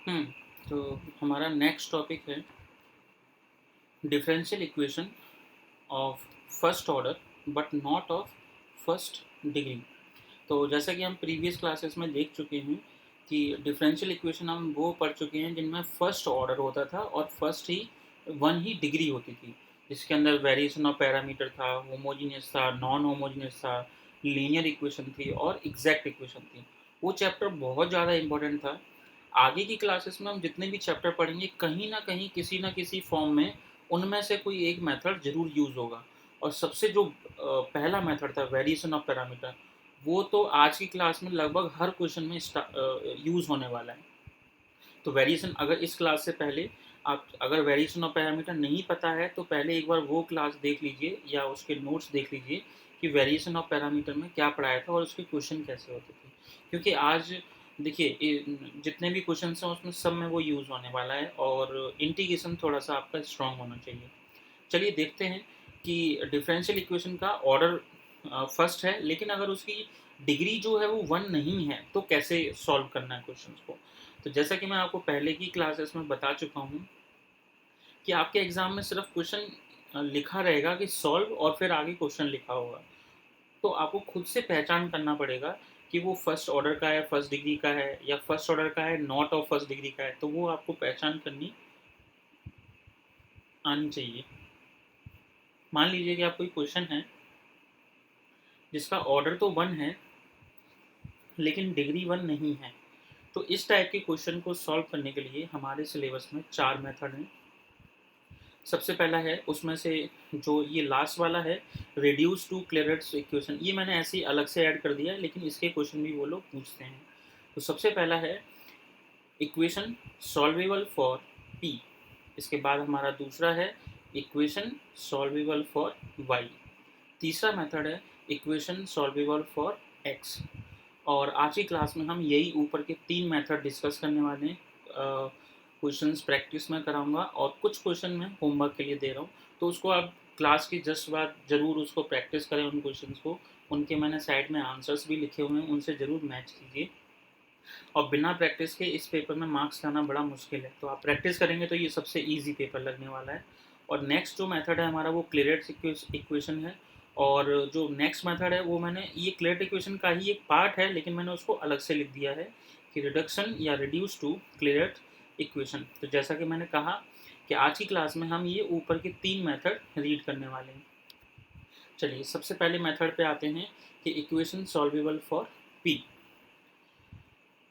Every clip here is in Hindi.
हम्म तो हमारा नेक्स्ट टॉपिक है differential equation of first order but not of first degree. तो जैसा कि हम प्रीवियस क्लासेस में देख चुके हैं कि डिफरेंशियल इक्वेशन हम वो पढ़ चुके हैं जिनमें फर्स्ट ऑर्डर होता था और फर्स्ट ही वन ही डिग्री होती थी, जिसके अंदर वेरिएशन ऑफ पैरामीटर था, होमोजीनियस था, नॉन होमोजीनियस था, लीनियर इक्वेशन थी और एग्जैक्ट इक्वेशन थी। वो चैप्टर बहुत ज़्यादा इंपॉर्टेंट था। आगे की क्लासेस में हम जितने भी चैप्टर पढ़ेंगे कहीं ना कहीं किसी ना किसी फॉर्म में उनमें से कोई एक मेथड जरूर यूज़ होगा। और सबसे जो पहला मेथड था वेरिएशन ऑफ पैरामीटर, वो तो आज की क्लास में लगभग हर क्वेश्चन में यूज़ होने वाला है। तो वेरिएशन, अगर इस क्लास से पहले आप अगर वेरिएशन ऑफ पैरामीटर नहीं पता है तो पहले एक बार वो क्लास देख लीजिए या उसके नोट्स देख लीजिए कि वेरिएशन ऑफ पैरामीटर में क्या पढ़ाया था और उसके क्वेश्चन कैसे होते थे। क्योंकि आज देखिए जितने भी क्वेश्चन हैं उसमें सब में वो यूज़ होने वाला है और इंटीग्रेशन थोड़ा सा आपका स्ट्रांग होना चाहिए। चलिए देखते हैं कि डिफरेंशियल इक्वेशन का ऑर्डर फर्स्ट है, लेकिन अगर उसकी डिग्री जो है वो वन नहीं है तो कैसे सॉल्व करना है क्वेश्चन को। तो जैसा कि मैं आपको पहले की क्लासेस में बता चुका हूँ कि आपके एग्जाम में सिर्फ क्वेश्चन लिखा रहेगा कि सॉल्व और फिर आगे क्वेश्चन लिखा होगा। तो आपको खुद से पहचान करना पड़ेगा कि वो फर्स्ट ऑर्डर का है, फर्स्ट डिग्री का है, या फर्स्ट ऑर्डर का है नॉट ऑफ फर्स्ट डिग्री का है। तो वो आपको पहचान करनी आनी चाहिए। मान लीजिए कि आप कोई क्वेश्चन है जिसका ऑर्डर तो वन है लेकिन डिग्री वन नहीं है। तो इस टाइप के क्वेश्चन को सॉल्व करने के लिए हमारे सिलेबस में चार मेथड हैं। सबसे पहला है उसमें से जो ये लास्ट वाला है, रिड्यूस टू क्लेरेट्स इक्वेशन, ये मैंने ऐसे ही अलग से ऐड कर दिया है लेकिन इसके क्वेश्चन भी वो लोग पूछते हैं। तो सबसे पहला है इक्वेशन सॉल्वेबल फॉर पी। इसके बाद हमारा दूसरा है इक्वेशन सॉल्वेबल फॉर वाई। तीसरा मेथड है इक्वेशन सॉल्वेबल फॉर एक्स। और आज की क्लास में हम यही ऊपर के तीन मेथड डिस्कस करने वाले हैं। क्वेश्चंस प्रैक्टिस में कराऊंगा और कुछ क्वेश्चन मैं होमवर्क के लिए दे रहा हूँ, तो उसको आप क्लास की जस्ट बाद ज़रूर उसको प्रैक्टिस करें उन क्वेश्चंस को। उनके मैंने साइड में आंसर्स भी लिखे हुए हैं, उनसे ज़रूर मैच कीजिए। और बिना प्रैक्टिस के इस पेपर में मार्क्स लाना बड़ा मुश्किल है, तो आप प्रैक्टिस करेंगे तो ये सबसे ईजी पेपर लगने वाला है। और नेक्स्ट जो मेथड है हमारा वो क्लियरेट इक्वेशन है। और जो नेक्स्ट मेथड है वो मैंने ये क्लियरेट इक्वेशन का ही एक पार्ट है लेकिन मैंने उसको अलग से लिख दिया है कि रिडक्शन या रिड्यूस टू क्लियरेट इक्वेशन। तो जैसा कि मैंने कहा कि आज की क्लास में हम ये ऊपर के तीन मेथड रीड करने वाले हैं। चलिए सबसे पहले मेथड पे आते हैं कि इक्वेशन सॉल्वेबल फॉर पी।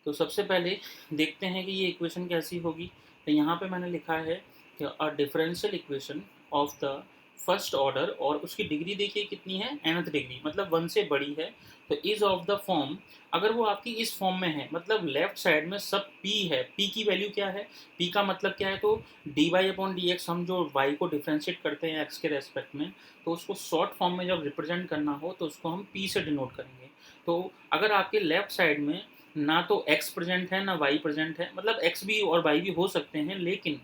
तो सबसे पहले देखते हैं कि ये इक्वेशन कैसी होगी। तो यहाँ पे मैंने लिखा है कि a differential equation of the first order, और उसकी डिग्री देखिए कितनी है, nth डिग्री, मतलब वन से बड़ी है। तो इज ऑफ द फॉर्म, अगर वो आपकी इस फॉर्म में है मतलब लेफ्ट साइड में सब p है, p की वैल्यू क्या है, p का मतलब क्या है, तो d y upon d x, हम जो y को डिफ्रेंशिएट करते हैं x के रेस्पेक्ट में, तो उसको शॉर्ट फॉर्म में जब रिप्रेजेंट करना हो तो उसको हम p से डिनोट करेंगे। तो अगर आपके लेफ्ट साइड में ना तो x प्रेजेंट है ना y प्रेजेंट है, मतलब x भी और y भी हो सकते हैं, लेकिन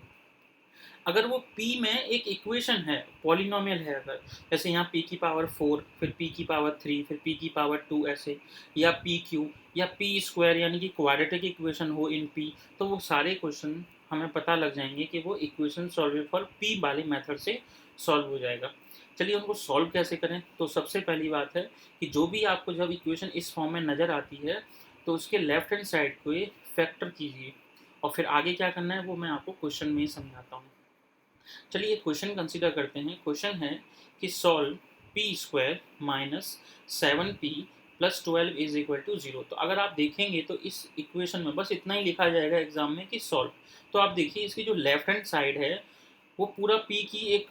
अगर वो p में एक इक्वेशन है, पॉलिनोमियल है, अगर जैसे यहाँ p की पावर 4, फिर p की पावर 3, फिर p की पावर 2 ऐसे, या p क्यू या p स्क्वायर, यानी कि क्वाड्रेटिक इक्वेशन हो इन p, तो वो सारे क्वेश्चन हमें पता लग जाएंगे कि वो इक्वेशन सॉल्व फॉर p वाले मेथड से सॉल्व हो जाएगा। चलिए उनको सॉल्व कैसे करें। तो सबसे पहली बात है कि जो भी आपको जब इक्वेशन इस फॉर्म में नज़र आती है तो उसके लेफ्ट हैंड साइड को फैक्टर कीजिए, और फिर आगे क्या करना है वो मैं आपको क्वेश्चन में ही समझाता हूँ। चलिए क्वेश्चन कंसीडर करते हैं। क्वेश्चन है कि solve p square minus 7p plus 12 is equal to 0। तो अगर आप देखेंगे तो इस इक्वेशन में बस इतना ही लिखा जाएगा एग्जाम में कि सॉल्व। तो आप देखिए इसकी जो लेफ्ट हैंड साइड है वो पूरा p की एक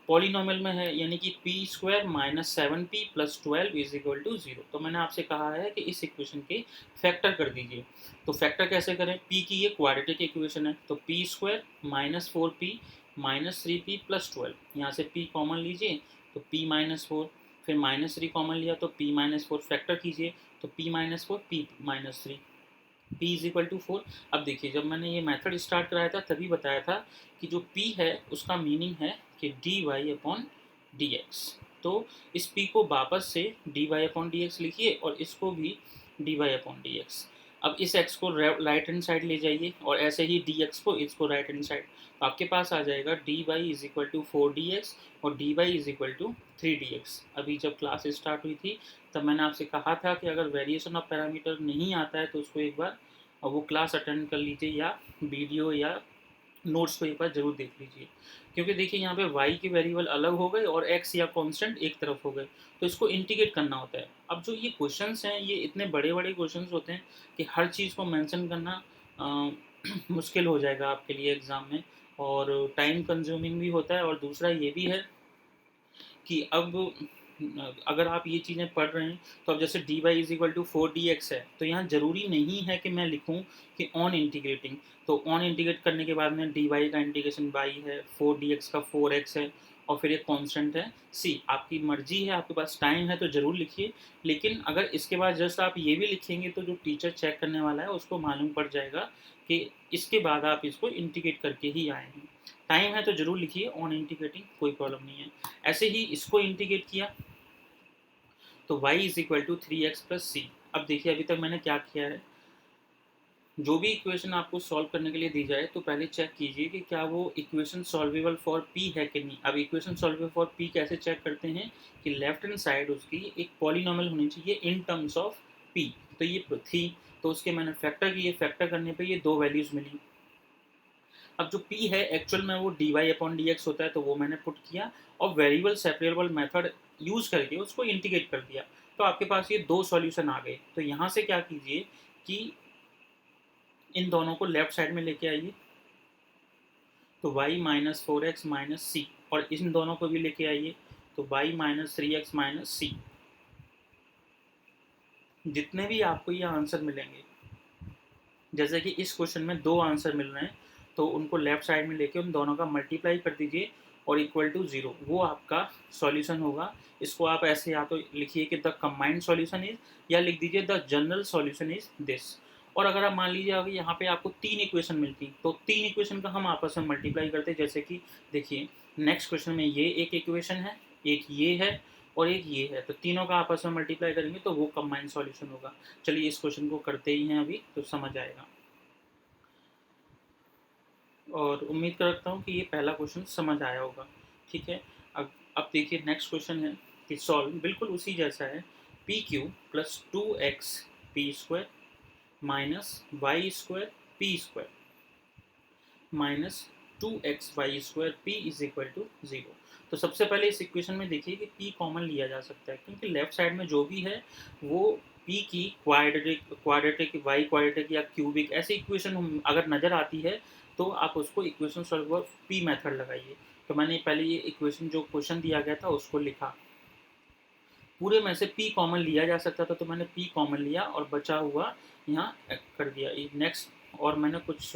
पॉलिनोमियल में है, यानी कि p square minus 7p plus 12 is equal to 0। तो मैंने आपसे कहा है कि इस इक्वेशन के फैक्टर कर दीजिए। तो फैक्टर कैसे करें, p की ये क्वाड्रेटिक इक्वेशन है, तो p square minus 4p minus 3p plus 12, यहाँ से p कॉमन लीजिए तो p माइनस 4, फिर माइनस 3 कॉमन लिया तो p माइनस 4, फैक्टर कीजिए तो p minus 4 p minus 3, p is equal to 4। अब देखिए जब मैंने ये मेथड स्टार्ट कराया था तभी बताया था कि जो p है उसका मीनिंग है कि d y upon d x. तो इस p को वापस से d y upon d x लिखिए और इसको भी d y upon d x. अब इस x को राइट हैंड साइड ले जाइए और ऐसे ही dx को इसको राइट हैंड साइड, तो आपके पास आ जाएगा dy is equal to 4dx और dy is equal to 3dx। अभी जब क्लास स्टार्ट हुई थी तब मैंने आपसे कहा था कि अगर वेरिएशन ऑफ पैरामीटर नहीं आता है तो उसको एक बार वो क्लास अटेंड कर लीजिए या वीडियो या नोट्स को एक बार जरूर देख लीजिए, क्योंकि देखिए यहाँ पे y के वेरिएबल अलग हो गए और x या कांस्टेंट एक तरफ हो गए, तो इसको इंटीग्रेट करना होता है। अब जो ये क्वेश्चंस हैं ये इतने बड़े बड़े क्वेश्चंस होते हैं कि हर चीज़ को मेंशन करना मुश्किल हो जाएगा आपके लिए एग्ज़ाम में, और टाइम कंज्यूमिंग भी होता है, और दूसरा ये भी है कि अब अगर आप ये चीज़ें पढ़ रहे हैं तो अब जैसे dy is equal to 4dx है, तो यहाँ ज़रूरी नहीं है कि मैं लिखूँ कि ऑन इंटीग्रेटिंग, तो ऑन इंटीग्रेट करने के बाद में dy का इंटीग्रेशन y है, 4dx का 4x है, और फिर एक कांस्टेंट है c। आपकी मर्जी है, आपके पास टाइम है तो ज़रूर लिखिए, लेकिन अगर इसके बाद जस्ट आप ये भी लिखेंगे तो जो टीचर चेक करने वाला है उसको मालूम पड़ जाएगा कि इसके बाद आप इसको इंटीग्रेट करके ही आए हैं। टाइम है तो ज़रूर लिखिए, ऑन इंटीग्रेटिंग कोई प्रॉब्लम नहीं है। ऐसे ही इसको इंटीग्रेट किया तो y is equal to 3x plus C. अब देखिए अभी तक मैंने क्या किया है, जो भी इक्वेशन आपको सॉल्व करने के लिए दी जाए तो पहले चेक कीजिए कि क्या वो इक्वेशन सॉल्वेबल फॉर p है कि नहीं। अब इक्वेशन सॉल्वेबल फॉर p कैसे चेक करते हैं कि लेफ्ट हैंड साइड उसकी एक पॉलिनॉमियल होनी चाहिए इन टर्म्स ऑफ p, तो ये थी, तो उसके मैंने फैक्टर किए, फैक्टर करने पे ये दो वैल्यूज़ मिली। अब जो p है एक्चुअल में वो dy अपॉन dx होता है, तो वो मैंने पुट किया और वेरिएबल सेपरेबल मेथड यूज़ करके उसको इंटीग्रेट कर दिया, तो आपके पास ये दो सॉल्यूशन आ गए। तो यहाँ से क्या कीजिए कि इन दोनों को लेफ्ट साइड में लेके आइए, तो y माइनस 4x माइनस सी, और इन दोनों को भी लेके आइए, तो y माइनस 3x माइनस सी। जितने भी आपको ये आंसर मिलेंगे, जैसे कि इस क्वेश्चन में दो आंसर मिल रहे हैं, तो उनको लेफ्ट साइड में लेके उन दोनों का मल्टीप्लाई कर दीजिए और इक्वल टू 0, वो आपका सॉल्यूशन होगा। इसको आप ऐसे या तो लिखिए कि द कंबाइंड सॉल्यूशन इज, या लिख दीजिए the general solution is this. और अगर आप मान लीजिए अगर यहाँ पे आपको तीन इक्वेशन मिलती, तो तीन इक्वेशन का हम आपस में मल्टीप्लाई करते, जैसे कि देखिए नेक्स्ट क्वेश्चन में ये एक इक्वेशन है, एक ये है और एक ये है, तो तीनों का आपस में मल्टीप्लाई करेंगे तो वो कंबाइंड सॉल्यूशन होगा। चलिए इस क्वेश्चन को करते ही हैं अभी, तो समझ आएगा, और उम्मीद करता हूँ कि ये पहला क्वेश्चन समझ आया होगा। ठीक है, अब देखिए नेक्स्ट क्वेश्चन है कि सॉल्व, बिल्कुल उसी जैसा है, p q plus 2x p square minus y square p square minus 2xy² p is equal to 0। तो सबसे पहले इस इक्वेशन में देखिए कि p कॉमन लिया जा सकता है, क्योंकि लेफ्ट साइड में जो भी है वो p की क्वाड्रेटिक y क्वाड्रेटिक या क्यूबिक ऐसी इक्वेशन अगर नज़र आती है तो आप उसको इक्वेशन सॉल्वर p मेथड लगाइए। तो मैंने पहले ये इक्वेशन जो क्वेश्चन दिया गया था उसको लिखा, पूरे में से p कॉमन लिया जा सकता था तो मैंने p कॉमन लिया और बचा हुआ यहाँ कर दिया नेक्स्ट, और मैंने कुछ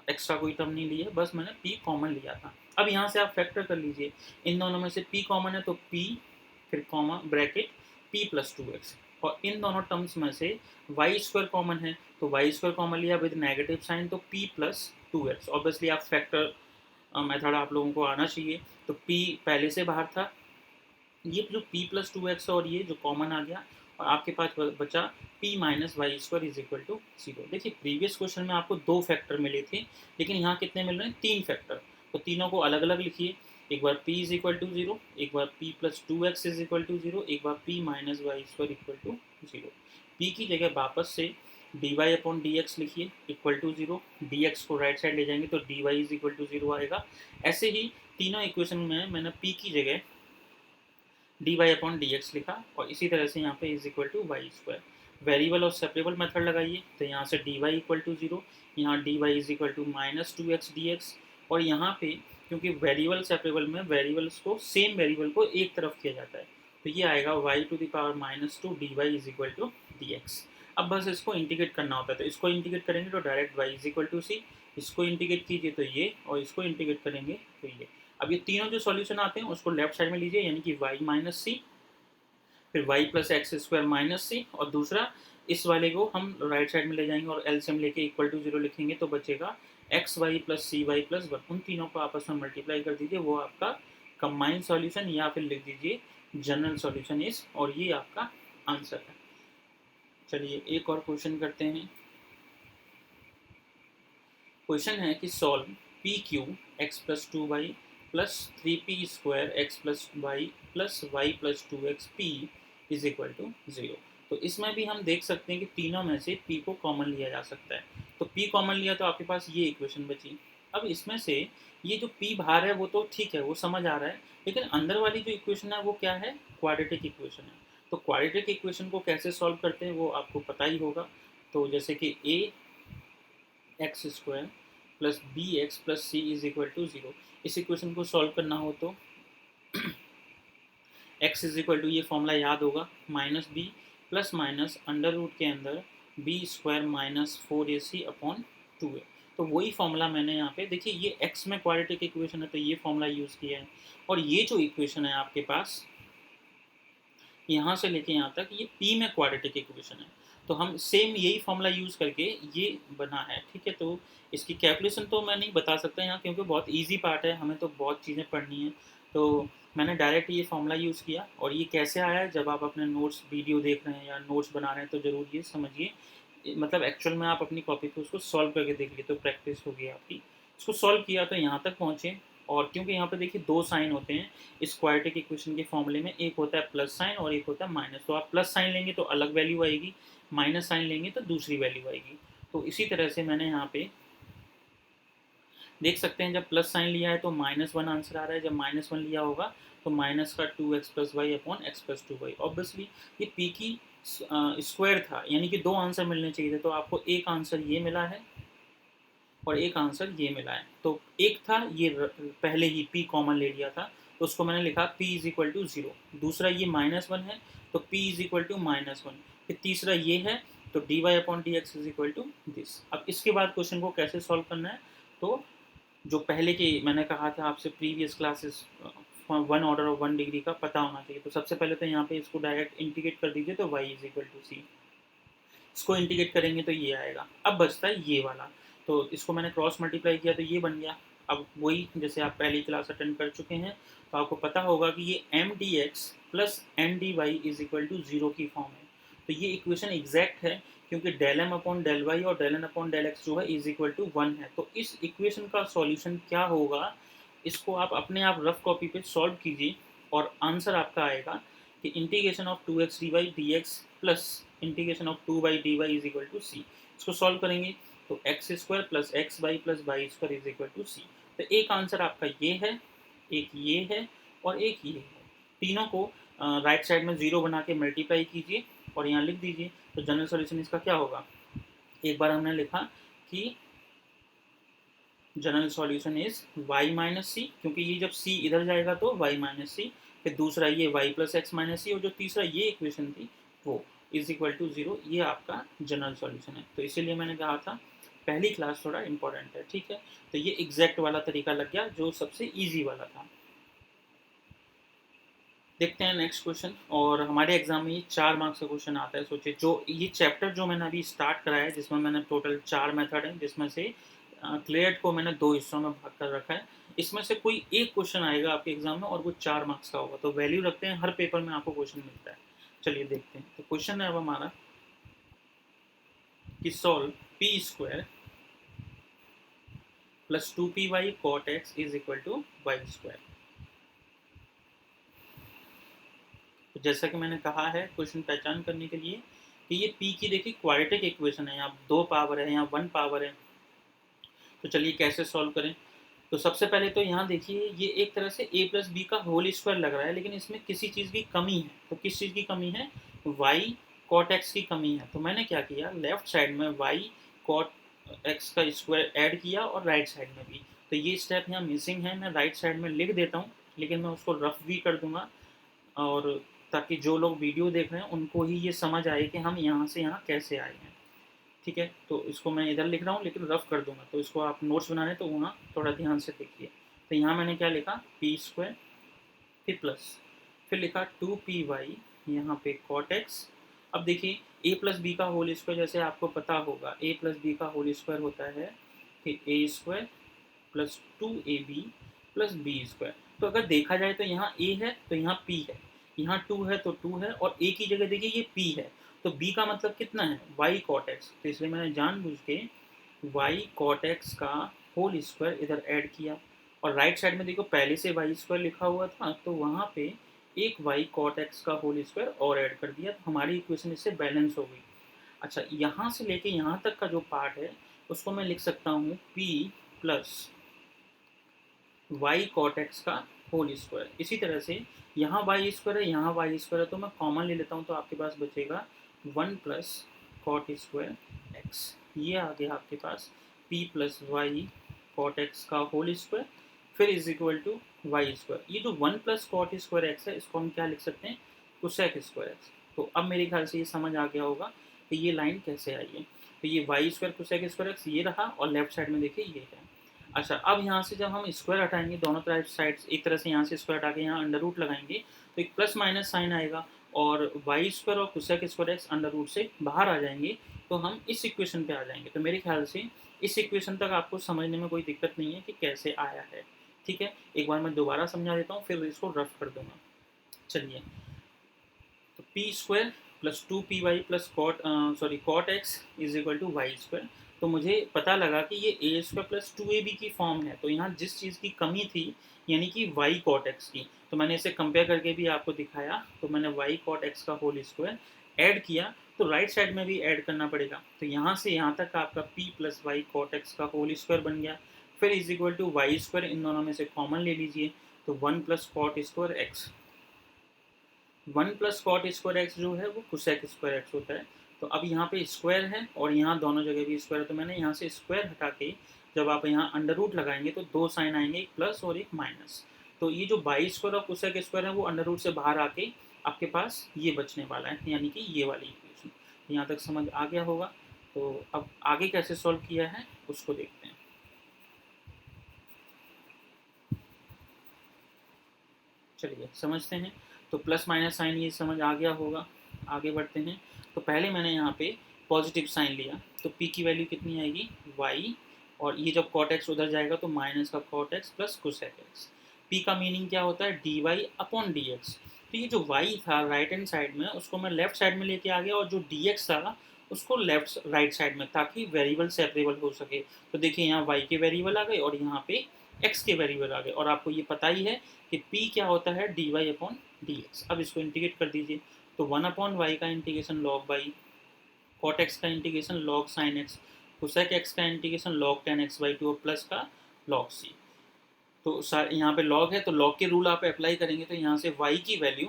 एक्स्ट्रा कोई टर्म नहीं लिया, बस मैंने p कॉमन लिया था। अब यहाँ से आप फैक्टर कर लीजिए, इन दोनों में से p कॉमन है तो p फिर comma bracket p plus 2x, और इन दोनों टर्म्स में से वाई स्क्वायर कॉमन है तो वाई स्क्वायर कॉमन लिया विद नेगेटिव साइन, तो p प्लस 2x। ऑब्वियसली आप फैक्टर मेथड आप लोगों को आना चाहिए, तो p पहले से बाहर था, ये जो p प्लस 2x और ये जो कॉमन आ गया, और आपके पास बचा p minus y square is equal to 0। देखिए प्रीवियस क्वेश्चन में आपको दो फैक्टर मिले थे, लेकिन यहाँ कितने मिल रहे हैं, तीन फैक्टर, तो तीनों को अलग अलग लिखिए, एक बार p इज इक्वल टू 0, एक बार p plus 2x is equal to 0, एक बार p minus y square equal to 0। p की जगह वापस से dy अपॉन dx लिखिए इक्वल टू 0, dx को राइट साइड ले जाएंगे तो dy इज इक्वल टू 0 आएगा। ऐसे ही तीनों इक्वेशन में मैंने p की जगह dy अपॉन dx लिखा, और इसी तरह से यहाँ पे is equal to y square. Variable और सेपरेबल मेथड लगाइए, तो यहाँ से dy इक्वल टू 0, यहाँ dy is equal to minus 2x dx, और यहाँ पे क्योंकि वेरिएबल सेपरेबल में वेरिएबल्स को सेम वेरिएबल को एक तरफ किया जाता है, तो ये आएगा y to the power minus 2 dy is equal to dx। अब बस इसको इंटीग्रेट करना होता है, तो इसको इंटीग्रेट करेंगे तो direct y is equal to C, इसको इंटीग्रेट कीजिए तो ये, और इसको इंटीग्रेट करेंगे तो ये। अब ये तीनों जो सॉल्यूशन आते हैं उसको लेफ्ट साइड में लीजिए, यानी कि y माइनस सी, फिर y plus x square minus सी, और दूसरा इस वाले को हम राइट साइड में ले जाएंगे और एलसीएम लेके इक्वल टू 0 लिखेंगे, तो बचेगा एक्स वाई प्लस सी वाई प्लस 1। उन तीनों को आपस में मल्टीप्लाई कर दीजिए, वो आपका कंबाइंड सॉल्यूशन, या फिर लिख दीजिए जनरल सॉल्यूशन इज, और ये आपका आंसर है। चलिए एक और क्वेश्चन करते हैं। क्वेश्चन है कि solve p q x plus two y plus three p square x plus y plus two x p is equal to zero. तो इसमें भी हम देख सकते हैं कि तीनों में से पी को कॉमन लिया जा सकता है। तो पी कॉमन लिया तो आपके पास ये इक्वेशन बची। अब इसमें से ये जो पी बाहर है वो तो ठीक है, वो समझ आ रहा है, लेकिन अंदर वाली जो इक्वेशन है वो क्या है, क्वाड्रेटिक इक्वेशन है। तो क्वाड्रेटिक इक्वेशन को कैसे सॉल्व करते हैं वो आपको पता ही होगा। तो जैसे कि A X square plus B X plus C is equal to zero, इस इक्वेशन को सॉल्व करना हो तो एक्स इज इक्वल टू, ये फॉर्मूला याद होगा, minus B plus minus under root के अंदर B square minus four A C upon two A. तो वही फॉर्मूला मैंने यहाँ पे, देखिए ये एक्स में क्वाड्रेटिक इक्वेशन है तो ये फॉर्मूला यूज़ किया है, और ये जो इक्वेशन है आपके पास यहाँ से लेके यहाँ तक ये पी में क्वाड्रेटिक इक्वेशन है। तो हम सेम यही फॉर्मूला यूज़ करके ये बना है, ठीक है। तो इसकी कैलकुलेशन तो मैं नहीं बता सकता यहाँ, क्योंकि बहुत इजी पार्ट है, हमें तो बहुत चीज़ें पढ़नी है। तो मैंने डायरेक्ट ये फॉर्मूला यूज़ किया, और ये कैसे आया है, जब आप अपने नोट्स वीडियो देख रहे हैं या नोट्स बना रहे हैं तो ज़रूर ये समझिए, मतलब एक्चुअल में आप अपनी कॉपी पे उसको सॉल्व करके देख लिए तो प्रैक्टिस होगी आपकी। इसको सॉल्व किया तो यहाँ तक पहुँचे, और क्योंकि यहाँ पे देखिए दो साइन होते हैं इस क्वाड्रेटिक इक्वेशन के फॉर्मूले में, एक होता है प्लस साइन और एक होता है माइनस। तो आप प्लस साइन लेंगे तो अलग वैल्यू आएगी, माइनस साइन लेंगे तो दूसरी वैल्यू आएगी। तो इसी तरह से मैंने यहाँ पे देख सकते हैं, जब प्लस साइन लिया है तो माइनस वन आंसर आ रहा है, जब माइनस वन लिया होगा तो माइनस का two x plus y upon x plus two y. Obviously ये पी की स्क्वायर था, यानी कि दो आंसर मिलने चाहिए थे, तो आपको एक आंसर ये मिला है और एक आंसर ये मिला है। तो एक था ये पहले ही p कॉमन ले लिया था, तो उसको मैंने लिखा p is equal to zero. दूसरा ये माइनस वन है तो p is equal to minus one. फिर तीसरा ये है तो d y upon d x is equal to this. अब इसके बाद क्वेश्चन को कैसे सॉल्व करना है, तो जो पहले के मैंने कहा था आपसे प्रीवियस क्लासेस, वन ऑर्डर और वन डिग्री का पता होना चाहिए। तो सबसे पहले तो यहाँ पे इसको डायरेक्ट इंटीग्रेट कर दीजिए, तो y is equal to C. इसको इंटीग्रेट करेंगे तो ये आएगा। अब बचता है ये वाला, तो इसको मैंने क्रॉस मल्टीप्लाई किया तो ये बन गया। अब वही जैसे आप पहली क्लास अटेंड कर चुके हैं तो आपको पता होगा कि ये M D X plus N D Y is equal to zero की फॉर्म है। तो ये इक्वेशन एग्जैक्ट है, क्योंकि del M upon del Y और del N upon del X जो है इज इक्वल टू वन है। तो इस इक्वेशन का सॉल्यूशन क्या होगा, इसको आप अपने आप रफ कॉपी पे सॉल्व कीजिए, और आंसर आपका आएगा कि integration of two X D Y D X plus integration of two Y D Y is equal to C. इसको सॉल्व करेंगे तो X square plus X Y plus Y square is equal to C. तो एक आंसर आपका ये है, एक ये है और एक ये है। तीनों को राइट साइड में जीरो बना के मल्टीप्लाई कीजिए और यहाँ लिख दीजिए। तो जनरल सॉल्यूशन इसका क्या होगा, एक बार हमने लिखा कि general solution is y minus C, क्योंकि ये जब c इधर जाएगा तो y माइनस सी। फिर दूसरा ये y प्लस एक्स माइनस सी, और जो तीसरा ये इक्वेशन थी वो इज इक्वल टू ज़ीरो। ये आपका जनरल सॉल्यूशन है। तो इसीलिए मैंने कहा था पहली क्लास थोड़ा इंपॉर्टेंट है, ठीक है। तो ये एग्जैक्ट वाला तरीका लग गया जो सबसे ईजी वाला था। देखते हैं नेक्स्ट क्वेश्चन, और हमारे एग्जाम में ये 4 मार्क्स का क्वेश्चन आता है। सोचिए जो ये चैप्टर जो मैंने अभी स्टार्ट कराया है, जिसमें मैंने टोटल 4 मेथड है, जिसमें से क्लियरेट को मैंने 2 हिस्सों में भाग कर रखा है। इसमें से कोई एक क्वेश्चन आएगा आपके एग्जाम में और वो 4 मार्क्स का होगा। तो वैल्यू रखते हैं, हर पेपर में आपको क्वेश्चन मिलता है। चलिए देखते हैं। तो क्वेश्चन है अब हमारा कि solve p square plus two p y cot x is equal to y square. तो जैसा कि मैंने कहा है क्वेश्चन पहचान करने के लिए कि ये p की देखिए क्वाड्रेटिक इक्वेशन है, यहाँ 2 पावर है, यहाँ 1 पावर है। तो चलिए कैसे सॉल्व करें। तो सबसे पहले तो यहाँ देखिए ये एक तरह से a प्लस बी का होल स्क्वायर लग रहा है, लेकिन इसमें किसी चीज़ की कमी है। तो किस चीज़ की कमी है, y कॉट x की कमी है। तो मैंने क्या किया, लेफ्ट साइड में y कॉट x का स्क्वायर ऐड किया और राइट साइड में भी। तो ये स्टेप यहाँ मिसिंग है, मैं राइट साइड में लिख देता हूँ, लेकिन मैं उसको रफ भी कर दूंगा, और ताकि जो लोग वीडियो देख रहे हैं उनको ही ये समझ आए कि हम यहाँ से यहाँ कैसे आए हैं, ठीक है। तो इसको मैं इधर लिख रहा हूँ लेकिन रफ कर दूंगा, तो इसको आप नोट्स बनाने तो वहाँ थोड़ा ध्यान से देखिए। तो यहाँ मैंने क्या लिखा, पी स्क्वायर, फिर प्लस, फिर लिखा टू पी वाई, यहाँ पे कॉट एक्स। अब देखिए ए प्लस बी का होल स्क्वायर जैसे आपको पता होगा, ए प्लस बी का होल स्क्वायर होता है फिर A square plus two A B plus B square. तो अगर देखा जाए तो यहाँ ए है तो यहाँ पी है, यहाँ टू है तो टू है, और ए की जगह देखिए ये पी है, तो b का मतलब कितना है y cot x, तो इसलिए मैंने जानबूझ के y cot x का होल स्क्वायर इधर ऐड किया। और राइट साइड में देखो पहले से y स्क्वायर लिखा हुआ था, तो वहाँ पे एक y cot x का होल स्क्वायर और ऐड कर दिया, तो हमारी इक्वेशन इससे बैलेंस हो गई। अच्छा, यहाँ से लेके यहाँ तक का जो पार्ट है उसको मैं लिख सकता हूँ p plus y cot x का होल स्क्वायर। इसी तरह से यहाँ वाई स्क्वायर है, यहाँ वाई स्क्वायर है, तो मैं कॉमन ले लेता हूँ, तो आपके पास बचेगा 1 प्लस कॉट स्क्वायर एक्स। ये आ गया आपके पास p plus y cot x का होल स्क्वायर, फिर is equal to y square. ये जो 1 प्लस कॉट स्क्वायर एक्स है, इसको हम क्या लिख सकते हैं, कोसेक स्क्वायर एक्स। तो अब मेरे ख्याल से ये समझ आ गया होगा कि ये लाइन कैसे आई है। तो ये y square cosec square x ये रहा, और लेफ्ट साइड में देखिए ये है। अच्छा, अब यहाँ से जब हम स्क्वायर हटाएंगे दोनों तरफ साइड, एक तरह से यहाँ से स्क्वायर हटा के यहाँ अंडर रूट लगाएंगे, तो एक प्लस माइनस साइन आएगा, और वाई स्क्वायर और cosec square x under root से बाहर आ जाएंगे, तो हम इस इक्वेशन पे आ जाएंगे। तो मेरे ख्याल से इस इक्वेशन तक आपको समझने में कोई दिक्कत नहीं है कि कैसे आया है। ठीक है, एक बार मैं दोबारा समझा देता हूँ, फिर इसको रफ कर दूंगा। चलिए, तो p square plus 2py plus cot x is equal to y square. तो मुझे पता लगा कि ये ए स्क्वायर प्लस 2ab की फॉर्म है। तो यहाँ जिस चीज़ की कमी थी, यानी कि वाई कॉट एक्स की, तो मैंने इसे कंपेयर करके भी आपको दिखाया। तो मैंने वाई कॉट एक्स का होल स्क्वायर ऐड किया, तो राइट साइड में भी ऐड करना पड़ेगा। तो यहाँ से यहाँ तक आपका p plus y cot x का होल स्क्वायर बन गया, फिर is equal to y square, इन दोनों में से कॉमन ले लीजिए, तो 1 plus cot square x. 1 plus cot square x जो है वो कोसेक स्क्वायर एक्स होता है। तो अब यहाँ पे स्क्वायर है और यहाँ दोनों जगह भी स्क्वायर है, तो मैंने यहाँ से स्क्वायर हटा के जब आप यहाँ अंडर रूट लगाएंगे तो दो साइन आएंगे, एक प्लस और एक माइनस। तो ये जो बाई स्क्वायर और कोसेक स्क्वायर है वो अंडर रूट से बाहर आके आपके पास ये बचने वाला है, यानी कि ये वाली इक्वेशन। यहाँ तक समझ आ गया होगा। तो अब आगे कैसे सॉल्व किया है उसको देखते हैं। चलिए समझते हैं। तो प्लस माइनस साइन ये समझ आ गया होगा। आगे बढ़ते हैं। तो पहले मैंने यहाँ पे पॉजिटिव साइन लिया, तो p की वैल्यू कितनी आएगी y, और ये जब cot x उधर जाएगा तो माइनस का cot x plus cosec x। p का मीनिंग क्या होता है, dy अपॉन dx। तो ये जो y था राइट हैंड साइड में, उसको मैं लेफ्ट साइड में लेके आ गया, और जो dx था उसको लेफ्ट राइट साइड में, ताकि वेरिएबल सेपरेबल हो सके। तो देखिए यहाँ y के वेरिएबल आ गए और यहाँ पे x के वेरिएबल आ गए, और आपको ये पता ही है कि p क्या होता है, dy अपॉन dx। अब इसको इंटीग्रेट कर दीजिए, तो 1 अपॉन वाई का integration log y, cot x का integration log sine x, cosec x का integration log ten x by two, और प्लस का लॉग सी। तो यहाँ पे लॉग है, तो लॉग के रूल आप अप्लाई करेंगे, तो यहाँ से y की value